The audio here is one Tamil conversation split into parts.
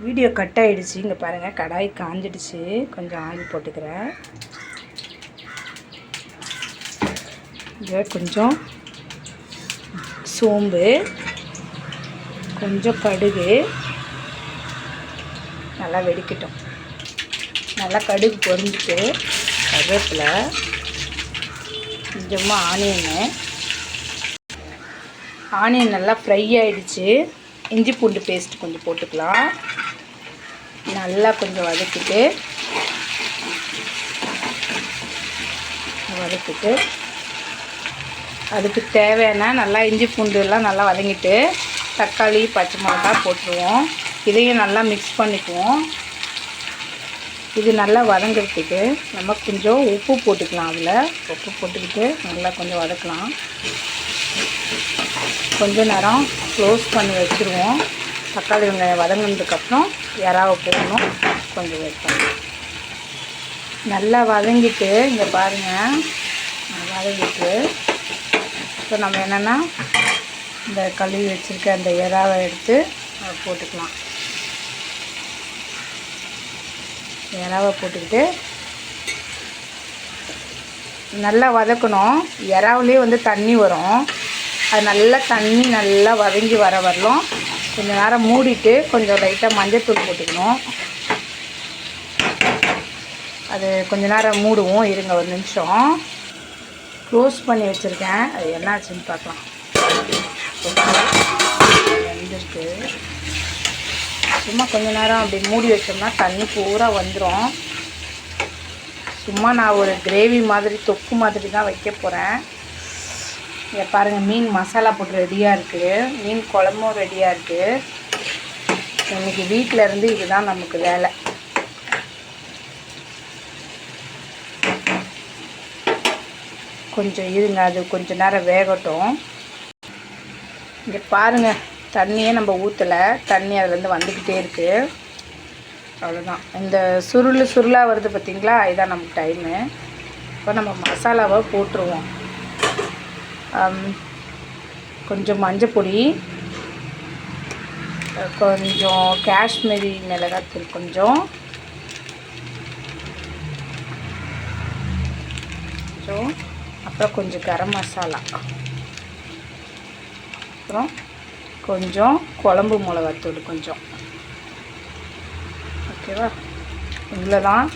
வீடியோ கட் ஆகிடுச்சு. இங்கே பாருங்கள், கடாய் காஞ்சிடுச்சு. கொஞ்சம் ஆயில் போட்டுக்கிறேன். இங்கே கொஞ்சம் சோம்பு, கொஞ்சம் கடுகு நல்லா வெடிக்கட்டும். நல்லா கடுகு பொரிஞ்சிட்டு கருவேப்பிலை, கொஞ்சமாக ஆனியன் நல்லா ஃப்ரை ஆகிடுச்சு. இஞ்சி பூண்டு பேஸ்ட் கொஞ்சம் போட்டுக்கலாம். நல்லா கொஞ்சம் வதக்கிட்டு அதுக்கு தேவையான நல்லா இஞ்சி பூண்டு எல்லாம் நல்லா வதங்கிட்டு தக்காளி பச்சை மிளகாய் போட்டுருவோம். இதையும் நல்லா மிக்ஸ் பண்ணிக்குவோம். இது நல்லா வதங்கிறதுக்கு நம்ம கொஞ்சம் உப்பு போட்டுக்கலாம். அதில் உப்பு போட்டுக்கிட்டு நல்லா கொஞ்சம் வதக்கலாம். கொஞ்ச நேரம் க்ளோஸ் பண்ணி வச்சுருவோம். தக்காளி வெங்காயம் வதங்கினதுக்கப்புறம் இறாவை போடணும். கொஞ்சம் வெயிட் பண்ணணும். நல்லா வதங்கிட்டு இங்கே பாருங்கள், வதங்கிட்டு இப்போ நம்ம என்னென்னா இந்த கழுவி வச்சுருக்க அந்த இறாவை எடுத்து போட்டுக்கலாம். இறாவை போட்டுக்கிட்டு நல்லா வதக்கணும். இறாவுலேயே வந்து தண்ணி வரும். அது நல்லா தண்ணி நல்லா வதங்கி வரலும் கொஞ்சம் நேரம் மூடிட்டு கொஞ்சம் லைட்டாக மஞ்சள்தூள் போட்டுக்கணும். அது கொஞ்சம் நேரம் மூடுவோம். இருங்க ஒரு நிமிஷம். க்ளோஸ் பண்ணி வச்சுருக்கேன். அது என்னாச்சுன்னு பார்க்கலாம். வெந்திருக்கு. சும்மா கொஞ்சம் நேரம் அப்படி மூடி வச்சோம்னா தண்ணி பூரா வந்துடும். சும்மா நான் ஒரு கிரேவி மாதிரி தொக்கு மாதிரி தான் வைக்க போகிறேன். இங்கே பாருங்கள், மீன் மசாலா போட்டு ரெடியாக இருக்குது. மீன் குழம்பும் ரெடியாக இருக்குது. இன்றைக்கி வீட்டில் இருந்து இதுதான் நமக்கு வேலை. கொஞ்சம் இருங்க, அது கொஞ்சம் நேரம் வேகட்டும். இங்கே பாருங்கள், தண்ணியே நம்ம ஊற்றலை. தண்ணி அதுலேருந்து வந்துக்கிட்டே இருக்குது. அவ்வளோதான். இந்த சுருளாக வருது பார்த்திங்களா, இதுதான் நமக்கு டைமு. இப்போ நம்ம மசாலாவை போட்டுருவோம். கொஞ்சம் மஞ்சள் பொடி, கொஞ்சம் காஷ்மீரி மிளகாத்தூள், கொஞ்சம் அப்புறம் கொஞ்சம் கரம் மசாலா, அப்புறம் கொஞ்சம் குழம்பு மிளகாத்தூள் கொஞ்சம். ஓகேவா? இவ்வளோதான்.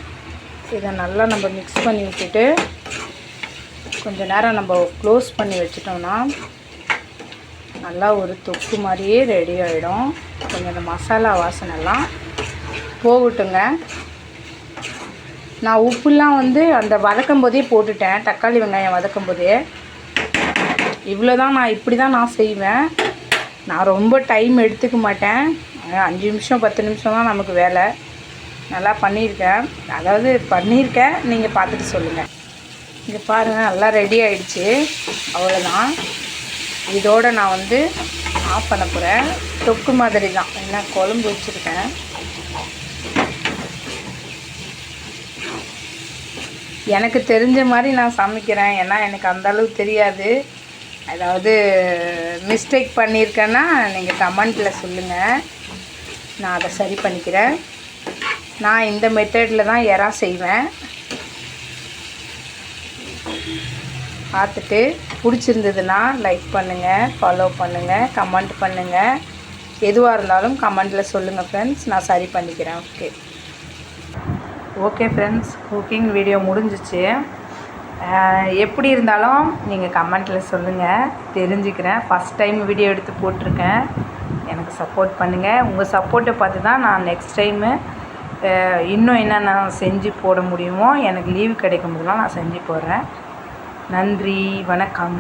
இதை நல்லா நம்ம மிக்ஸ் பண்ணி விட்டுட்டு கொஞ்சம் நேரம் நம்ம க்ளோஸ் பண்ணி வச்சிட்டோம்னா நல்லா ஒரு தொக்கு மாதிரியே ரெடி ஆகிடும். கொஞ்சம் அந்த மசாலா வாசனைலாம் போகட்டுங்க. நான் உப்புலாம் வந்து அந்த வதக்கும் போதே போட்டுட்டேன். தக்காளி வெங்காயம் வதக்கும் போதே. இவ்வளோ தான். நான் இப்படி தான் நான் செய்வேன். நான் ரொம்ப டைம் எடுத்துக்க மாட்டேன். 5 நிமிஷம் 10 நிமிஷம் தான் நமக்கு வேலை. நல்லா பண்ணியிருக்கேன். நீங்கள் பார்த்துட்டு சொல்லுங்கள். இங்கே பாருங்கள், நல்லா ரெடி ஆகிடுச்சு. அவ்வளோதான். இதோடு நான் வந்து ஆஃப் பண்ண போகிறேன். தொக்கு மாதிரி தான், ஏன்னா குழம்பு வச்சுருக்கேன். எனக்கு தெரிஞ்ச மாதிரி நான் சமைக்கிறேன். ஏன்னா எனக்கு அந்தளவுக்கு தெரியாது. அதாவது மிஸ்டேக் பண்ணியிருக்கேன்னா நீங்கள் கமெண்ட்டில் சொல்லுங்கள். நான் அதை சரி பண்ணிக்கிறேன். நான் இந்த மெத்தடில் தான் இறா செய்வேன். பார்த்துட்டு பிடிச்சிருந்ததுன்னா லைக் பண்ணுங்கள், ஃபாலோ பண்ணுங்கள், கமெண்ட் பண்ணுங்கள். எதுவாக இருந்தாலும் கமெண்ட்டில் சொல்லுங்கள் ஃப்ரெண்ட்ஸ். நான் சரி பண்ணிக்கிறேன். ஓகே ஃப்ரெண்ட்ஸ், குக்கிங் வீடியோ முடிஞ்சிச்சு. எப்படி இருந்தாலும் நீங்கள் கமெண்ட்டில் சொல்லுங்கள், தெரிஞ்சுக்கிறேன். ஃபஸ்ட் டைம் வீடியோ எடுத்து போட்டிருக்கேன். எனக்கு சப்போர்ட் பண்ணுங்கள். உங்கள் சப்போர்ட்டை பார்த்து தான் நான் நெக்ஸ்ட் டைமு இன்னும் என்னென்ன செஞ்சு போட முடியுமோ, எனக்கு லீவு கிடைக்கும் போதெல்லாம் நான் செஞ்சு போடுறேன். நன்றி, வணக்கம்.